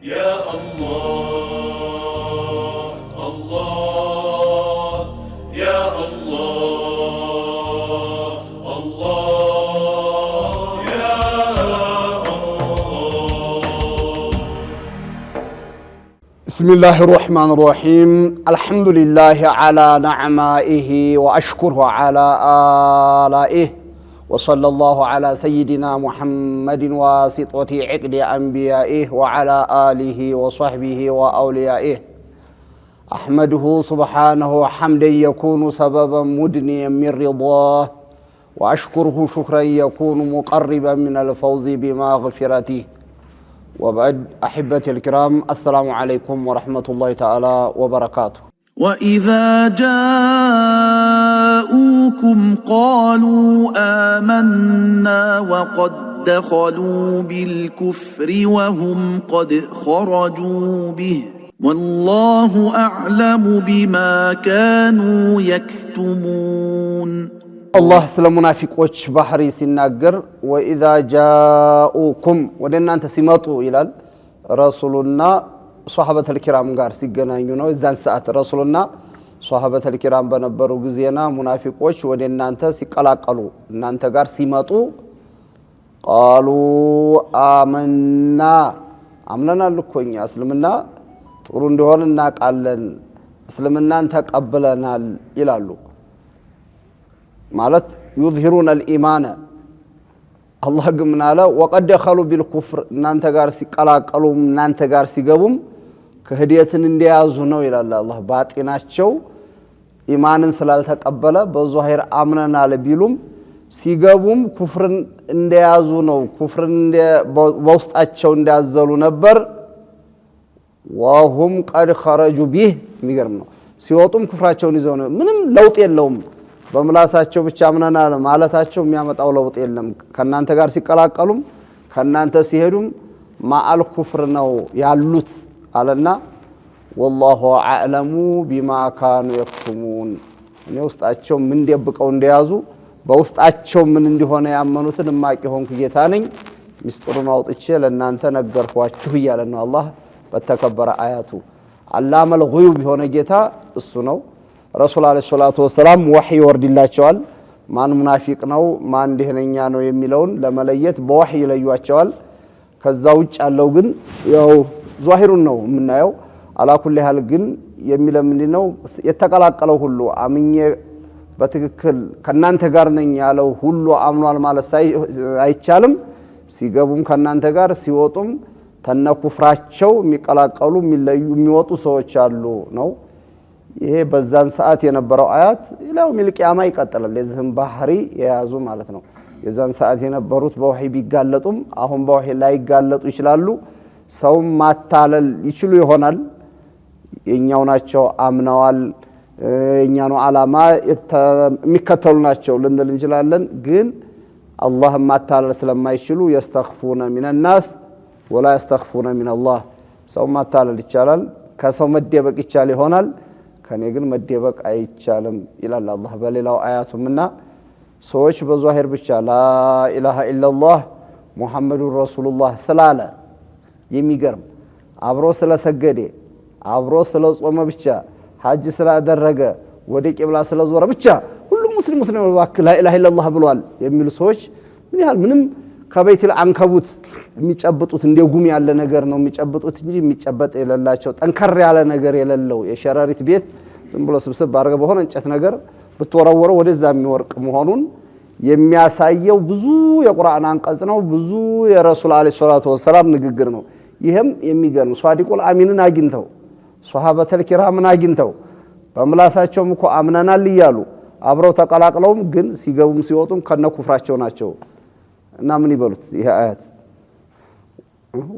يا الله الله يا الله الله يا الله. بسم الله الرحمن الرحيم. الحمد لله على نعمائه وأشكره على آلائه وصلى الله على سيدنا محمد واسطة عقد أنبيائه وعلى آله وصحبه وأوليائه. أحمده سبحانه حمدا يكون سببا مدنيا من رضاه، وأشكره شكرا يكون مقربا من الفوز بمغفرته. وبعد أحبتي الكرام، السلام عليكم ورحمة الله تعالى وبركاته. وإذا جاءوكم قالوا آمنا وقد دخلوا بالكفر وهم قد خرجوا به والله أعلم بما كانوا يكتمون. الله سلام منافقوش بحري سناجر وإذا جاءوكم ودنا أنت سمطوا إلى رسولنا صحابة الكرام قار سجنا ينو زان ساعة رسولنا صحابة الكرام بنبرو جزينا منافقوش ودنا أنت سكالاقلو أنت قار سمطوا قالوا آمنا لكوني أسلمنا تقولون دهولنا قالن أسلمنا أنت قبلنا إلالو ማለት يظهرون الإيمان الله قمنا له وقد دخلوا بالكفر እናንተ ጋር ሲቀላቀሉ እናንተ ጋር ሲገቡም ከህዲየትን እንዲያዙ ነው ይላል አላህ። ባጢናቸው ኢማንን ስላልተቀበለ በዛሂር አምነናል ቢሉም ሲገቡም ኩፍርን እንዲያዙ ነው፣ ኩፍርን በውስጣቸው እንዲያዘሉ ነበር። وهم قد خرجوا به የሚገርም ነው። ሲወጡም ኩፍራቸውን ይዘው ነው። ምንም ለውጥ የለውም። በምላሳቸው ብቻ አምነናል ማለታቸው የሚያመጣው ለውጥ የለም። ከናንተ ጋር ሲቀላቀሉም ከናንተ ሲሄዱም ማአል ኩፍር ነው ያሉት አለና والله اعلم بما كانوا يكتمون። እኔ ውስጣቸው ምን ደብቀው እንደያዙ በውስጣቸው ምን እንደሆነ ያመኑትን ማቂ ሆንኩ ጌታ ነኝ፣ ሚስጥሩን አውጥቼ ለናንተ ነገርኳችሁ እያለ ነው አላህ በተከበረ አያቱ። አላመል ጉዩብ የሆነ ጌታ እሱ ነው። ረሱል አለይሂ ሰላቱ ወሰላም ወህይ ወርድላቸዋል። ማን ሙናፊቅ ነው ማን ደህነኛ ነው የሚለውን ለመለየት በወህይ ይለዩዋቸዋል። ከዛ ውጭ ያለው ግን ያው ዛሂሩን ነው የምናየው። አላኩል ያህል ግን የሚለው ምንድነው የተቀላቀለው ሁሉ አምኜ በትክክል ከናንተ ጋር ነኝ ያለው ሁሉ አምኗል ማለት አይቻልም። ሲገቡም ከናንተ ጋር ሲወጡም ተነኩፍራቸው የሚቀላቀሉ የሚለዩ የሚወጡ ሰዎች አሉ ነው። ይሄ በዛን ሰዓት የነበረው አያት ኢላው ሚልቂያማ ይቀጥላል። የዚህም ባህሪ የያዙ ማለት ነው። የዛን ሰዓት የነበሩት በወህይ ቢጋለጡም አሁን በወህይ ላይ ይጋለጡ ይችላሉ። ሰው ማታለል ይችሉ ይሆናል። የኛው ናቸው አምነዋል፣ የኛ ነው አላማ የሚከተሉ ናቸው ልንል እንችላለን። ግን አላህ ማታለል ስለማይችሉ يستخفون من الناس ولا يستخفون من الله። ሰው ማታለል ይቻላል፣ ከሰው መደበቅ ይቻል ይሆናል፣ ከኔ ግን መደበቅ አይቻልም ይላል አላህ በሌላው አያቱምና። ሰዎች በዛሂር ብቻ ላኢላሃ ኢላላህ ሙሐመዱር ረሱሉላህ ስላለ የሚገርም አብሮ ስለሰገደ አብሮ ስለጾመ ብቻ ሐጅ ስላደረገ ወደ ቂብላ ስለዞረ ብቻ ሁሉም ሙስሊም ነው ባክ ላኢላሃ ኢላላህ ብሏል የሚሉ ሰዎች ምን ያህል ምንም ከበይትል አንከቡት የሚጨብጡት እንደ ጉም ያለ ነገር ነው የሚጨብጡት እንጂ የሚጨበጥ የሌላቸው ጠንከር ያለ ነገር የሌለው የሸረሪት ቤት ዝም ብሎ ስብስብ ባረገ በሆነ እንጨት ነገር ብትወረወረው ወደዛ የሚወርቅ መሆኑን የሚያሳየው ብዙ የቁርአን አንቀጽ ነው። ብዙ የረሱል አለይሂ ሰላቱ ወሰላም ንግግር ነው። ይሄም የሚገርም ሷዲቁል አሚንን አግኝተው ሷሃበተል ኪራምን አግኝተው በምላሳቸውም እኮ አምነናል ይያሉ አብረው ተቀላቅለውም ግን ሲገቡም ሲወጡም ከነኩፍራቸው ናቸው። እና ምን ይበሉት ይሄ አያት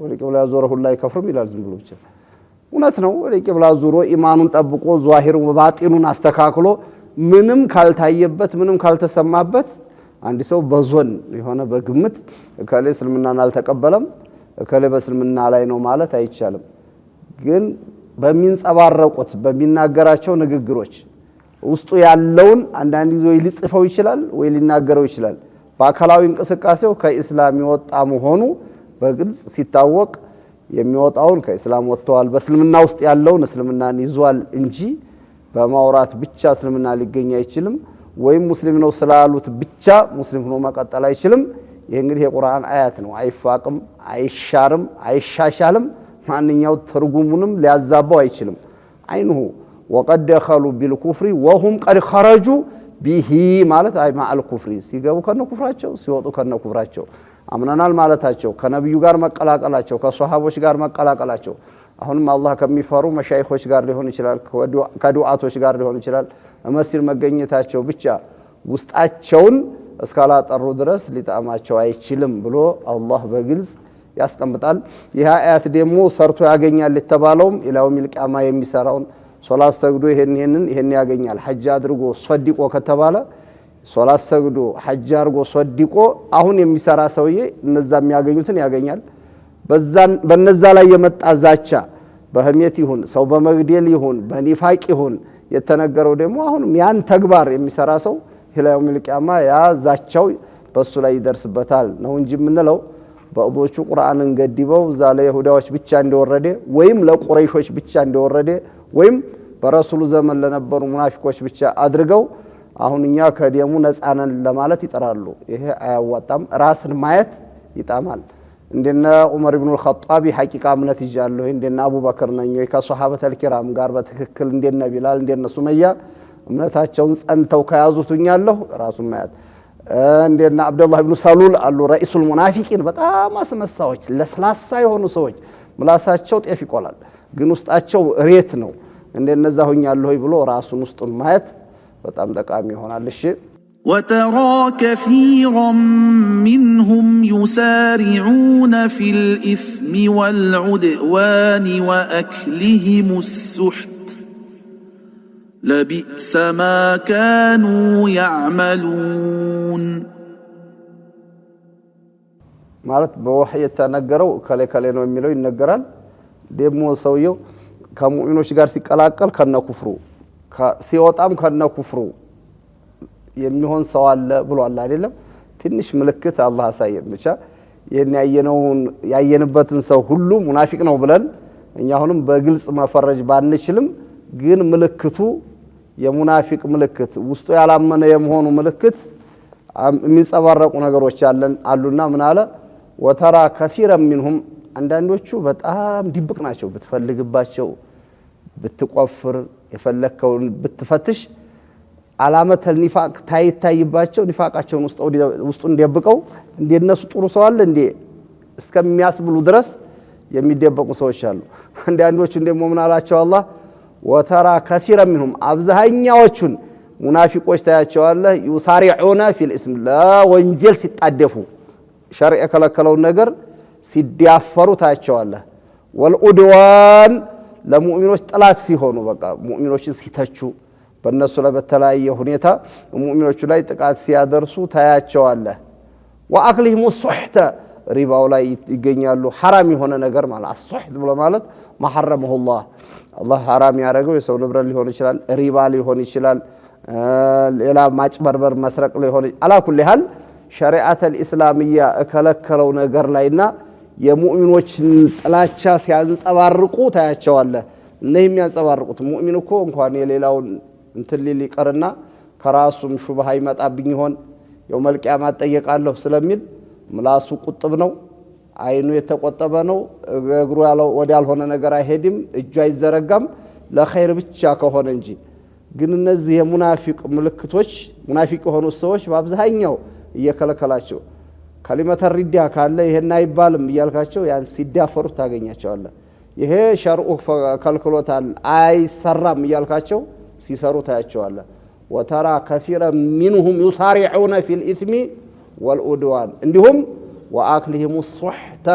ወደ ቂብላ ዞረ ሁሉ አይከፍርም ይላል። ዝም ብሎ ብቻ እውነት ነው። ወደ ቂብላ ዞሮ ኢማኑን ጠብቆ ዛሂሩን ባጢኑን አስተካክሎ ምንም ካልታየበት ምንም ካልተሰማበት አንድ ሰው በዞን የሆነ በግምት እከሌ እስልምናን አልተቀበለም እከሌ በእስልምና ላይ ነው ማለት አይቻልም። ግን በሚንጸባረቁት በሚናገራቸው ንግግሮች ውስጡ ያለውን አንዳንድ ጊዜ ወይ ሊጽፈው ይችላል ወይ ሊናገረው ይችላል። በአካላዊ እንቅስቃሴው ከኢስላም ይወጣ መሆኑ በግልጽ ሲታወቅ የሚወጣውን ከእስላም ወጥተዋል በእስልምና ውስጥ ያለውን እስልምናን ይዟል እንጂ በማውራት ብቻ እስልምና ሊገኝ አይችልም። ወይም ሙስሊም ነው ስላሉት ብቻ ሙስሊም ሆኖ መቀጠል አይችልም። ይሄ እንግዲህ የቁርአን አያት ነው። አይፋቅም፣ አይሻርም፣ አይሻሻልም። ማንኛው ትርጉሙንም ሊያዛባው አይችልም። አይንሁ ወቀድ ደኸሉ ቢልኩፍሪ ወሁም ቀድ ኸረጁ ቢሂ ማለት አይ ማአል ኩፍሪ ሲገቡ ከነ ኩፍራቸው ሲወጡ ከነ ኩፍራቸው አምናናል ማለታቸው ከነብዩ ጋር መቀላቀላቸው ከሷሃቦች ጋር መቀላቀላቸው አሁንም አላህ ከሚፈሩ መሻይኾች ጋር ሊሆን ይችላል ከዱዓቶች ጋር ሊሆን ይችላል መስጂድ መገኘታቸው ብቻ ውስጣቸውን እስካላጠሩ ድረስ ሊጣማቸው አይችልም ብሎ አላህ በግልጽ ያስቀምጣል። ይህ አያት ደግሞ ሰርቶ ያገኛል የተባለውም ኢላው ሚልቂያማ የሚሰራውን ሶላት ሰግዶ ይሄን ያገኛል። ሐጅ አድርጎ ሶዲቆ ከተባለ ሶላት ሰግዶ ሐጅ አድርጎ ሶዲቆ አሁን የሚሰራ ሰውዬ እነዛ የሚያገኙትን ያገኛል። በነዛ ላይ የመጣ ዛቻ በህሜት ይሁን ሰው በመግደል ይሁን በኒፋቅ ይሁን የተነገረው ደግሞ አሁንም ያን ተግባር የሚሰራ ሰው ኢላው ሚልቂያማ ያ ዛቻው በሱ ላይ ይደርስበታል ነው እንጂ የምንለው በእዶቹ ቁርአንን ገድበው እዛ ለይሁዳዎች ብቻ እንደወረደ ወይም ለቁረይሾች ብቻ እንደወረደ ወይም በረሱሉ ዘመን ለነበሩ ሙናፊቆች ብቻ አድርገው አሁን እኛ ከደሙ ነፃነን ለማለት ይጠራሉ። ይሄ አያዋጣም። ራስን ማየት ይጣማል። እንደነ ዑመር ኢብኑ አልኸጣቢ ሐቂቃ እምነት ይጃለሁ እንደነ አቡበከር ነኝ ወይ ከሷሃበተል ኪራም ጋር በትክክል እንደነ ቢላል እንደነ ሱመያ እምነታቸውን ጸንተው ከያዙትኛለሁ ራሱን ማየት እንደነ አብዱላህ ኢብኑ ሰሉል አሉ ረኢሱል ሙናፊቂን በጣም አስመሳዎች ለስላሳ የሆኑ ሰዎች ምላሳቸው ጤፍ ይቆላል ግን ውስጣቸው ሬት ነው። እንደነዛ ሆኛለሁ ብሎ ራሱን ውስጡን ማየት በጣም ጠቃሚ ይሆናል። እሺ وترى كثيرا منهم يسارعون في الإثم والعدوان وأكلهم السحت لبئس ما كانوا يعملون ማለት በወህይ የተነገረው ከለ ነው የሚለው ይነገራል። ደግሞ ሰውየው ከሙእሚኖች ጋር ሲቀላቀል ከነኩፍሩ ሲወጣም ከነኩፍሩ የሚሆን ሰው አለ ብሏል አይደለም። ትንሽ ምልክት አላህ አሳየን ብቻ ይሄን ያየንበትን ሰው ሁሉ ሙናፊቅ ነው ብለን እኛ አሁንም በግልጽ መፈረጅ ባንችልም ግን ምልክቱ የሙናፊቅ ምልክት ውስጡ ያላመነ የመሆኑ ምልክት የሚንጸባረቁ ነገሮች አሉና ምን አለ ወተራ ከሲራ منهم አንዳንዶቹ በጣም ድብቅ ናቸው። ብትፈልግባቸው ብትቆፍር የፈለከውን ብትፈትሽ አላመተል ኒፋቅ ታይታይባቸው ኒፋቃቸውን ውስጡን ደብቀው እንደነሱ ጥሩ ሰው አለ እንዴ እስከሚያስብሉ ድረስ የሚደበቁ ሰዎች አሉ። አንዳንዶቹ ደግሞ ምን አላቸው አላህ ወተራ ከሲራ منهم አብዛኛዎቹን ሙናፊቆች ታያቸዋለህ ዩሳሪዑና ፊል እስም ለወንጀል ሲጣደፉ ሸሪዓ ከለከለው ነገር ሲዳፈሩ ታያቸዋለህ። ወልኡድዋን ለሙእሚኖች ጠላት ሲሆኑ በቃ ሙእሚኖችን ሲተቹ በእነሱ ላይ በተለያየ ሁኔታ ሙእሚኖቹ ላይ ጥቃት ሲያደርሱ ታያቸዋለህ። ወአክሊሂሙ ሱሕተ ሪባው ላይ ይገኛሉ። ሐራም የሆነ ነገር ማለት አሱሕት ብሎ ማለት ማሐረመሁላህ አላህ ሐራም ያደረገው የሰው ንብረት ሊሆን ይችላል፣ ሪባ ሊሆን ይችላል፣ ሌላ ማጭበርበር መስረቅ ሊሆን አላ ኩሊ ሐል ሸሪዓተል ኢስላሚያ እከለከለው ነገር ላይና የሙእሚኖችን ጥላቻ ሲያንጸባርቁ ታያቸዋለህ። እነዚህ የሚያንጸባርቁት ሙእሚን እኮ እንኳን የሌላውን እንትን ሊል ይቀርና ከራሱም ሹብሃ ይመጣብኝ ይሆን የውመል ቂያማ ጠየቃለሁ ስለሚል ምላሱ ቁጥብ ነው፣ አይኑ የተቆጠበ ነው፣ እግሩ ያለው ወደ ያልሆነ ነገር አይሄድም፣ እጁ አይዘረጋም ለኸይር ብቻ ከሆነ እንጂ። ግን እነዚህ የሙናፊቅ ምልክቶች ሙናፊቅ የሆኑ ሰዎች በአብዛኛው እየከለከላቸው ከሊመተ ሪዳ ካለ ይሄን አይባልም እያልካቸው ያን ሲዳፈሩ ታገኛቸዋለህ። ይሄ ሸርዑ ከልክሎታል አይሰራም እያልካቸው ሲሰሩ ታያቸዋለህ። ወተራ ከሲራ منهم يسارعون في الإثم والعدوان እንዲሁም ወአክሊሂሙ ሱሕተ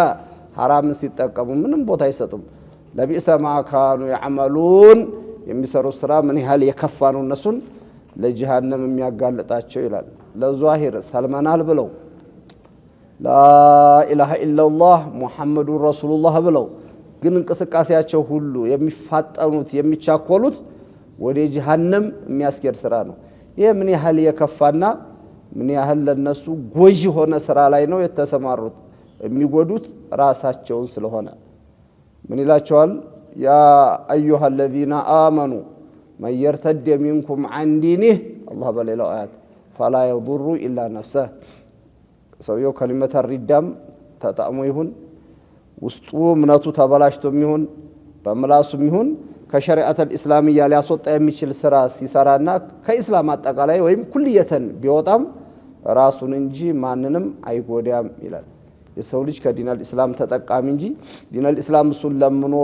ሐራምን ሲጠቀሙ ምንም ቦታ አይሰጡም። ለቢእሰ ማ ካኑ يعملون የሚሰሩት ስራ ምን ያህል የከፋ ነው እነሱን ለጀሃነም የሚያጋልጣቸው ይላል። ለዛሂር ሰልመናል ብለው ላኢላሃ ኢላላህ ሙሐመዱን ረሱሉላህ ብለው ግን እንቅስቃሴያቸው ሁሉ የሚፋጠኑት የሚቻኮሉት ወደ ጀሃነም የሚያስኬድ ስራ ነው። ይሄ ምን ያህል የከፋና ምን ያህል ለነሱ ጎጂ ሆነ ስራ ላይ ነው የተሰማሩት። የሚጎዱት ራሳቸውን ስለሆነ ምን ይላቸዋል? ያ አዩሃ الذين آمنوا من يرتد منكم عن دينه አላህ በሌላው አያት فلا يضر إلا نفسه ሰውየው ከሊመተ ሪዳም ተጣሞ ይሁን ውስጡ እምነቱ ተበላሽቶም ይሁን በመላሱም ይሁን ከሸሪዓተል ኢስላሚያ ሊያስወጣ የሚችል ስራ ሲሰራና ከኢስላም አጠቃላይ ወይም ኩልየተን ቢወጣም ራሱን እንጂ ማንንም አይጎዳም ይላል። የሰው ልጅ ከዲነል ኢስላም ተጠቃሚ እንጂ ዲነል ኢስላም እሱን ለምኖ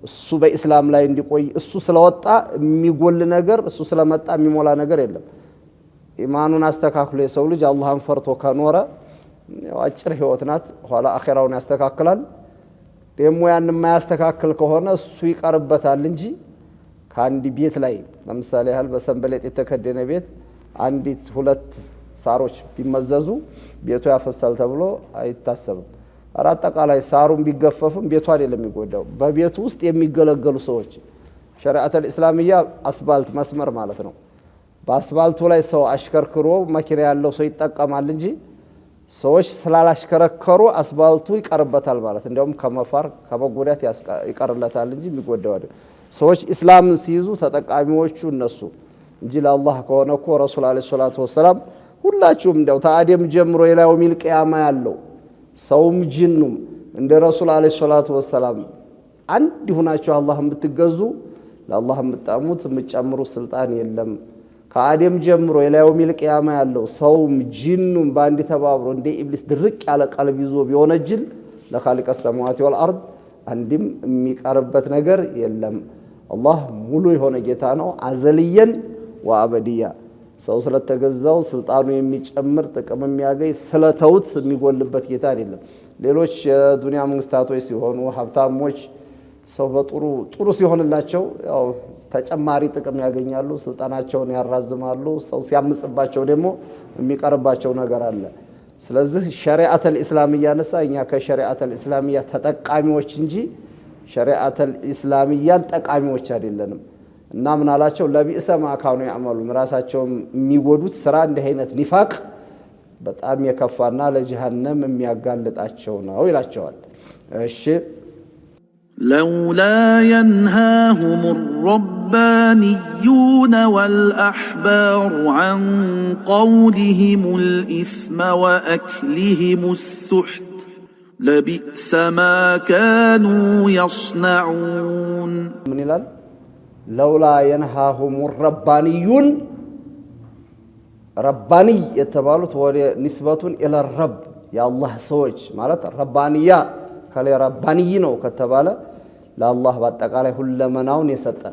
እሱ በኢስላም ላይ እንዲቆይ እሱ ስለወጣ የሚጎል ነገር እሱ ስለመጣ የሚሞላ ነገር የለም። ኢማኑን አስተካክሎ የሰው ልጅ አላህን ፈርቶ ከኖረ አጭር ህይወት ናት። ኋላ አኺራውን ያስተካክላል። ደሞ ያን የማያስተካክል ከሆነ እሱ ይቀርበታል እንጂ ከአንድ ቤት ላይ ለምሳሌ ያህል በሰንበሌጥ የተከደነ ቤት አንዲት ሁለት ሳሮች ቢመዘዙ ቤቱ ያፈሳል ተብሎ አይታሰብም። አጠቃላይ ሳሩን ቢገፈፍም ቤቱ አይደለም የሚጎዳው በቤቱ ውስጥ የሚገለገሉ ሰዎች። ሸሪዓተል ኢስላሚያ አስፋልት መስመር ማለት ነው። በአስፋልቱ ላይ ሰው አሽከርክሮ መኪና ያለው ሰው ይጠቀማል እንጂ ሰዎች ስላላሽከረከሩ አስፋልቱ ይቀርበታል ማለት እንደውም ከመፋር ከመጎዳት ይቀርለታል እንጂ የሚጎዳው አይደል። ሰዎች ኢስላምን ሲይዙ ተጠቃሚዎቹ እነሱ እንጂ ለአላህ ከሆነ እኮ ረሱል አለይሂ ሰላቱ ወሰለም ሁላችሁም እንደው ተአደም ጀምሮ የላው ሚል ቂያማ ያለው ሰውም ጂኑም እንደ ረሱል አለይሂ ሰላቱ ወሰለም አንድ ሆናችሁ አላህን ብትገዙ ለአላህ የምትጣሙት የምትጨምሩ ስልጣን የለም። ከአደም ጀምሮ የላው ሚል ቂያማ ያለው ሰውም ጂኑም ባንዲ ተባብሮ እንደ ኢብሊስ ድርቅ ያለ ቀልብ ይዞ ቢሆነጅል ለኻሊቀ ሰማዋት ወልአርድ አንድም የሚቀርበት ነገር የለም። አላህ ሙሉ የሆነ ጌታ ነው፣ አዘልየን ወአበዲያ። ሰው ስለተገዛው ስልጣኑ የሚጨምር ጥቅም የሚያገኝ ስለተውት የሚጎልበት ጌታ አይደለም። ሌሎች የዱንያ መንግስታቶች ሲሆኑ ሀብታሞች ሰው በጥሩ ሲሆንላቸው ያው ተጨማሪ ጥቅም ያገኛሉ፣ ስልጣናቸውን ያራዝማሉ። ሰው ሲያምጽባቸው ደግሞ የሚቀርባቸው ነገር አለ። ስለዚህ ሸሪዓተል ኢስላሚያ ነሳ እኛ ከሸሪዓተል ኢስላሚያ ተጠቃሚዎች እንጂ ሸሪዓተል ኢስላሚያን ጠቃሚዎች አይደለንም። እና ምን አላቸው? ለቢእሰ ማካኑ ያዕመሉን ራሳቸው የሚጎዱት ስራ እንደ አይነት ኒፋቅ በጣም የከፋና ለጀሃነም የሚያጋልጣቸው ነው ይላቸዋል። እሺ لولا ينهاهم الربانيون والأحبار عن قولهم الإثم وأكلهم السحت لبئس ما كانوا يصنعون. من يلال لولا ينهاهم الربانيون رباني يتبالوت ونسبة إلى الرب يا الله سوج مالت الربانية ካለ ረባንይ ነው ከተባለ ለአላህ በአጠቃላይ ሁለመናውን የሰጠ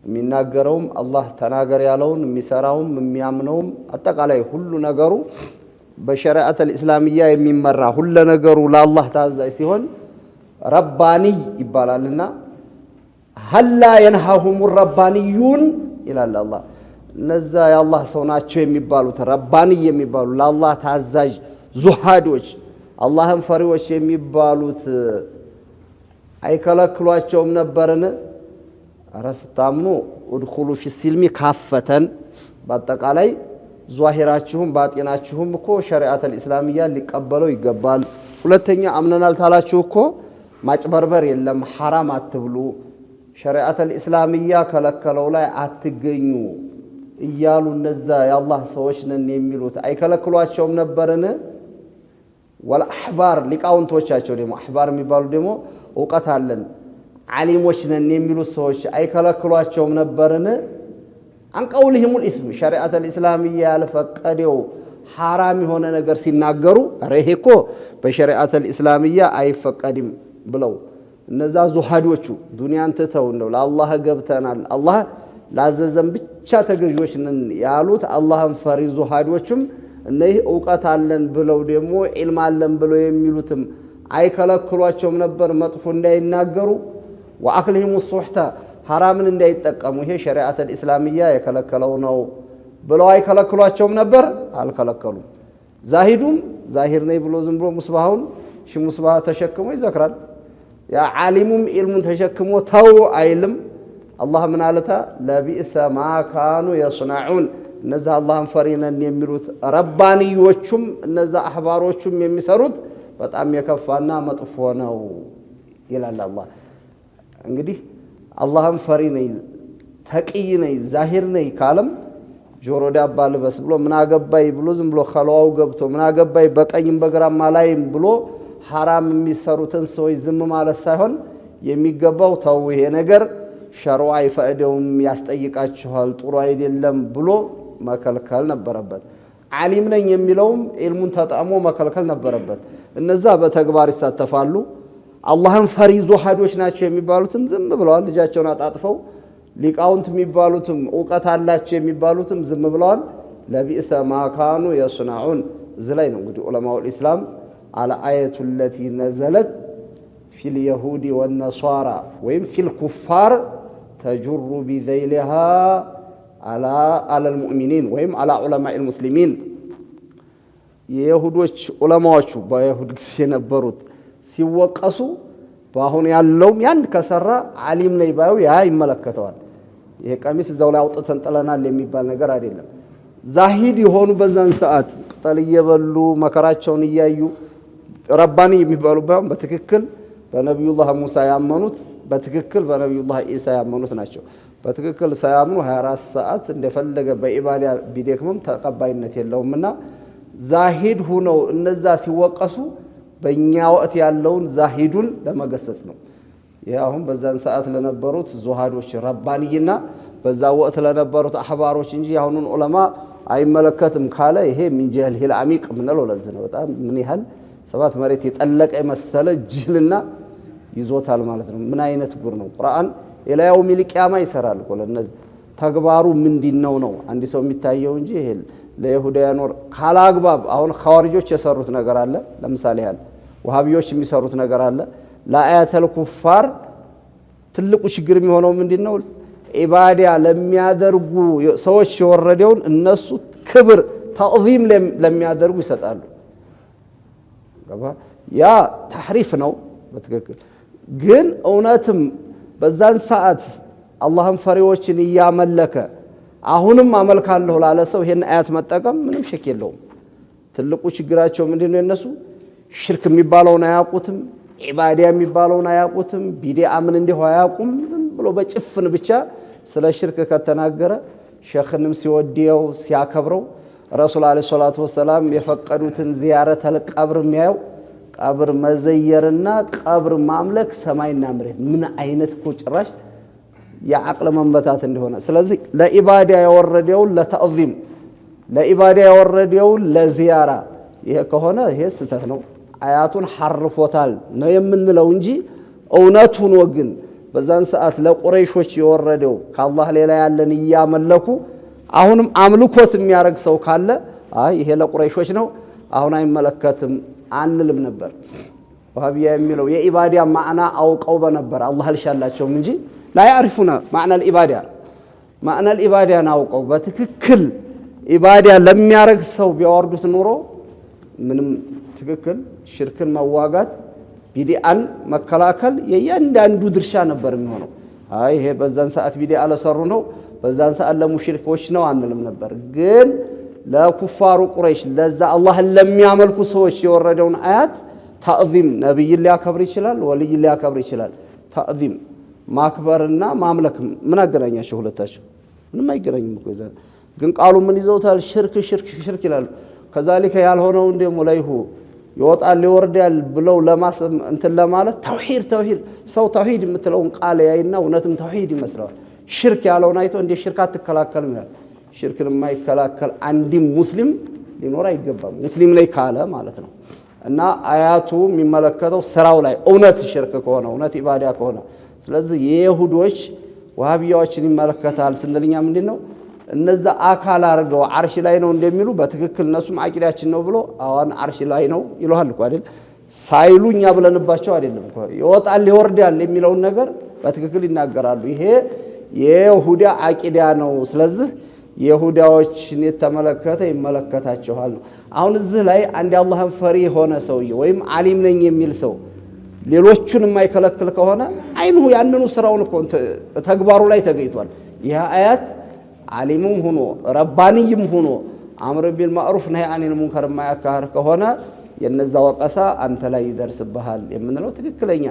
የሚናገረውም አላህ ተናገር ያለውን የሚሰራውም የሚያምነውም አጠቃላይ ሁሉ ነገሩ በሸሪዓተል ኢስላሚያ የሚመራ ሁሉ ነገሩ ለአላህ ታዛዥ ሲሆን ረባንይ ይባላልና ሀላ የንሃሁም ረባንዩን ይላል አላህ። እነዛ የአላህ ሰው ናቸው የሚባሉት ረባንይ የሚባሉ ለአላህ ታዛዥ ዙሃዶች አላህን ፈሪዎች የሚባሉት አይከለክሏቸውም ነበርን? አረስታምኑ ኡድኹሉ ፊሲልሚ ካፈተን በአጠቃላይ ዟሂራችሁም ባጢናችሁም እኮ ሸሪዓተል ኢስላሚያ ሊቀበለው ይገባል። ሁለተኛ አምነናል ታላችሁ እኮ ማጭበርበር የለም፣ ሐራም አትብሉ፣ ሸሪዓተል ኢስላሚያ ከለከለው ላይ አትገኙ እያሉ እነዛ የአላህ ሰዎች ነን የሚሉት አይከለክሏቸውም ነበርን? ወልአሕባር ሊቃውንቶቻቸው ደግሞ አሕባር የሚባሉ ደግሞ እውቀት አለን ዓሊሞች ነን የሚሉት ሰዎች አይከለክሏቸውም ነበርን? አንቀውልህሙል ኢስም ሸሪዓተል ኢስላሚያ ያልፈቀደው ሐራም የሆነ ነገር ሲናገሩ አረ ይሄ እኮ በሸሪዓተል ኢስላሚያ አይፈቀድም ብለው እነዛ ዙሃዶቹ ዱንያን ትተው ነው ለአላህ ገብተናል አላህ ላዘዘን ብቻ ተገዥዎች ነን ያሉት አላህን ፈሪ ዙሃዶቹም እነዚህ እውቀት አለን ብለው ደግሞ ዒልም አለን ብለው የሚሉትም አይከለክሏቸውም ነበር መጥፎ እንዳይናገሩ። ወአክልሂሙ ሱሕተ ሐራምን እንዳይጠቀሙ ይሄ ሸሪዓተል ኢስላሚያ የከለከለው ነው ብለው አይከለክሏቸውም ነበር? አልከለከሉም። ዛሂዱም ዛሂር ነኝ ብሎ ዝም ብሎ ሙስባሁን ሙስባህ ተሸክሞ ይዘክራል። ያ ዓሊሙም ዒልሙን ተሸክሞ ተው አይልም። አላህ ምን አለታ? ለቢእሰ ማ ካኑ የስነዑን እነዛ አላህን ፈሪ ነን የሚሉት ረባንዮቹም እነዛ አሕባሮቹም የሚሰሩት በጣም የከፋና መጥፎ ነው ይላል አላህ። እንግዲህ አላህን ፈሪ ነኝ ተቂይ ነኝ ዛሂር ነኝ ካለም ጆሮ ዳባ ልበስ ብሎ ምን አገባይ ብሎ ዝም ብሎ ኸልዋው ገብቶ ምን አገባይ በቀኝም በግራም ማላይም ብሎ ሐራም የሚሰሩትን ሰዎች ዝም ማለት ሳይሆን የሚገባው ተው ይሄ ነገር ሸርዓ አይፈቅደውም ያስጠይቃችኋል ጥሩ አይደለም ብሎ መከልከል ነበረበት። ዓሊም ነኝ የሚለውም ኢልሙን ተጣሞ መከልከል ነበረበት። እነዛ በተግባር ይሳተፋሉ። አላህን ፈሪ ዙሃዶች ናቸው የሚባሉትም ዝም ብለዋል፣ ልጃቸውን አጣጥፈው። ሊቃውንት የሚባሉትም ዕውቀት አላቸው የሚባሉትም ዝም ብለዋል። ለቢእሰ ማ ካኑ የስነዑን እዚህ ላይ ነው እንግዲህ ዑለማኡል ኢስላም አለ አየቱ ለቲ ነዘለት ፊል የሁዲ ወነሷራ ወይም ፊል ኩፋር ተጁሩ ቢዘይሊሃ አለል ሙእሚኒን ወይም አላ ዑለማኢል ሙስሊሚን የይሁዶች ዑለማዎቹ በይሁድ ጊዜ የነበሩት ሲወቀሱ በአሁን ያለውም ያን ከሰራ ዓሊም ነኝ ባዩ ያ ይመለከተዋል። ይሄ ቀሚስ እዛው ላይ አውጥተን ጥለናል የሚባል ነገር አይደለም። ዛሂድ የሆኑ በዛን ሰዓት ቅጠል እየበሉ መከራቸውን እያዩ ረባኒ የሚባሉ ባይሆን በትክክል በነቢዩላህ ሙሳ ያመኑት በትክክል በነቢዩላህ ኢሳ ያመኑት ናቸው። በትክክል ሳያምኑ 24 ሰዓት እንደፈለገ በኢባዳ ቢደክምም ተቀባይነት የለውምና ዛሂድ ሁነው እነዛ ሲወቀሱ በእኛ ወቅት ያለውን ዛሂዱን ለመገሰጽ ነው። ይህ አሁን በዛን ሰዓት ለነበሩት ዙሃዶች ረባንይና በዛ ወቅት ለነበሩት አህባሮች እንጂ አሁኑን ዑለማ አይመለከትም ካለ ይሄ ሚን ጀህሊል አሚቅ ምንለው ለዚህ ነው። በጣም ምን ያህል ሰባት መሬት የጠለቀ መሰለ ጅህልና ይዞታል ማለት ነው። ምን አይነት ጉር ነው? ቁርአን ኢላያው ሚልቂያማ ይሰራል እኮ ለነዚህ ተግባሩ ምንድነው ነው አንድ ሰው የሚታየው እንጂ ይሄ ለይሁዳውያን ወር ካላግባብ አሁን ኻዋሪጆች የሰሩት ነገር አለ። ለምሳሌ ያህል ወሃቢዮች የሚሰሩት ነገር አለ። ለአያተል ኩፋር ትልቁ ችግር የሚሆነው ምንድነው? ኢባዳ ለሚያደርጉ ሰዎች የወረደውን እነሱ ክብር ተዕዚም ለሚያደርጉ ይሰጣሉ። ያ ተሕሪፍ ነው በትክክል ግን እውነትም በዛን ሰዓት አላህን ፈሪዎችን እያመለከ አሁንም አመልካለሁ ላለ ሰው ይሄን አያት መጠቀም ምንም ሸክ የለውም። ትልቁ ችግራቸው ምንድነው? እነሱ ሽርክ የሚባለውን አያውቁትም፣ ኢባዳ የሚባለውን አያውቁትም፣ ቢድዓ ምን እንደሆነ አያውቁም። ዝም ብሎ በጭፍን ብቻ ስለ ሽርክ ከተናገረ ሸኽንም ሲወዲየው ሲያከብረው ረሱል አለይሂ ሰላቱ ወሰላም የፈቀዱትን ዚያረተል ቀብር የሚያየው ቀብር መዘየርና ቀብር ማምለክ ሰማይና መሬት ምን አይነት እኮ ጭራሽ የዓቅል መንበታት እንደሆነ። ስለዚህ ለኢባዳ ያወረደውን ለተዕዚም ለኢባዳ ያወረደውን ለዚያራ ይሄ ከሆነ ይሄ ስተት ነው። አያቱን ሐርፎታል ነው የምንለው እንጂ እውነቱን ወግን በዛን ሰዓት ለቁረይሾች የወረደው ከአላህ ሌላ ያለን እያመለኩ አሁንም አምልኮት የሚያረግ ሰው ካለ አይ ይሄ ለቁረይሾች ነው አሁን አይመለከትም አንልም ነበር። ወሃቢያ የሚለው የኢባዳ ማዕና አውቀው በነበር አላህ አልሻላቸውም እንጂ لا يعرفون معنى الإبادة معنى الإبادة ناوقو بتككل إبادة لم يرق سو بيوردوت نورو من تككل شرك مواقات بدعان مكلاكل ينداندو درشا ነበር የሚሆነው። አይ ይሄ በዛን ሰዓት ቢዲዓ ለሰሩ ነው በዛን ሰዓት ለሙሽሪኮች ነው አንልም ነበር። ግን ለኩፋሩ ቁረይሽ ለዛ አላህን ለሚያመልኩ ሰዎች የወረደውን አያት ተዕዚም ነብይ ሊያከብር ይችላል፣ ወልይ ሊያከብር ይችላል። ተዕዚም ማክበርና ማምለክ ምን አገናኛቸው? ሁለታቸው ምንም አይገናኝም እኮ ይዘን ግን ቃሉ ምን ይዘውታል? ሽርክ ሽርክ ሽርክ ይላሉ። ከዛሊከ ያልሆነው እንደሞ ላይሁ ይወጣል ይወርዳል ብለው ለማሰብ እንትን ለማለት ተውሂድ ተውሂድ ሰው ተውሂድ የምትለውን ቃል ያይና እውነትም ተውሂድ ይመስላል። ሽርክ ያለውን አይቶ እንደ ሽርክ አትከላከልም ይላል። ሽርክን የማይከላከል አንድም ሙስሊም ሊኖር አይገባም፣ ሙስሊም ላይ ካለ ማለት ነው። እና አያቱ የሚመለከተው ስራው ላይ እውነት ሽርክ ከሆነ እውነት ኢባዳ ከሆነ ስለዚህ የይሁዶች ወሃቢያዎችን ይመለከታል ስንልኛ ምንድነው እነዛ አካል አርገው አርሽ ላይ ነው እንደሚሉ በትክክል እነሱም አቂዳችን ነው ብሎ አሁን አርሽ ላይ ነው ይሏል እኮ አይደል? ሳይሉኛ ብለንባቸው አይደለም እኮ ይወጣል ይወርዳል የሚለውን ነገር በትክክል ይናገራሉ። ይሄ የይሁዳ አቂዳ ነው። ስለዚህ ይሁዳዎችን የተመለከተ ይመለከታቸዋል ነው። አሁን እዚህ ላይ አንድ አላህን ፈሪ ሆነ ሰውዬ ወይም ዓሊም ነኝ የሚል ሰው ሌሎቹን የማይከለክል ከሆነ አይኑ ያንኑ ስራውን እኮ ተግባሩ ላይ ተገይቷል። ይህ አያት ዓሊምም ሆኖ ረባንይም ሆኖ አምር ቢል ማዕሩፍ ነህ አኒል ሙንከር የማያካሂድ ከሆነ የነዛ ወቀሳ አንተ ላይ ይደርስብሃል የምንለው ትክክለኛ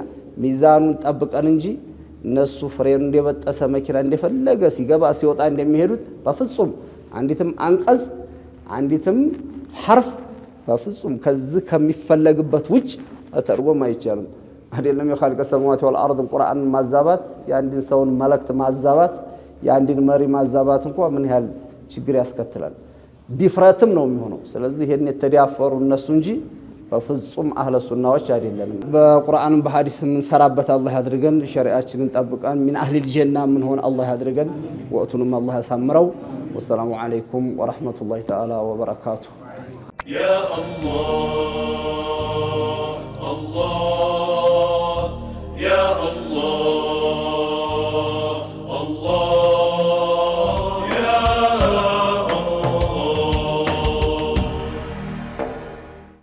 ሚዛኑን ጠብቀን እንጂ እነሱ ፍሬን እንደበጠሰ መኪና እንደፈለገ ሲገባ ሲወጣ እንደሚሄዱት በፍጹም አንዲትም አንቀጽ አንዲትም ሐርፍ በፍጹም ከዚህ ከሚፈለግበት ውጭ ተርጎም አይቻልም። አይደለም የኻልቀ ሰማዋት ወልአርድ ቁርአን ማዛባት የአንድን ሰውን መልእክት ማዛባት የአንድን መሪ ማዛባት እንኳን ምን ያህል ችግር ያስከትላል ዲፍረትም ነው የሚሆነው። ስለዚህ ይሄን የተዳፈሩ እነሱ እንጂ በፍጹም አህለ ሱናዎች አይደለንም። በቁርአንም በሐዲስ ምን ሰራበት አላህ ያድርገን። ሸሪዓችንን ጠብቀን ምን አህሊል ጀና ምን ሆነ አላህ ያድርገን። ወቅቱንም አላህ ያሳምረው። ወሰላሙ አለይኩም ወራህመቱላሂ ተዓላ ወበረካቱሁ። يا الله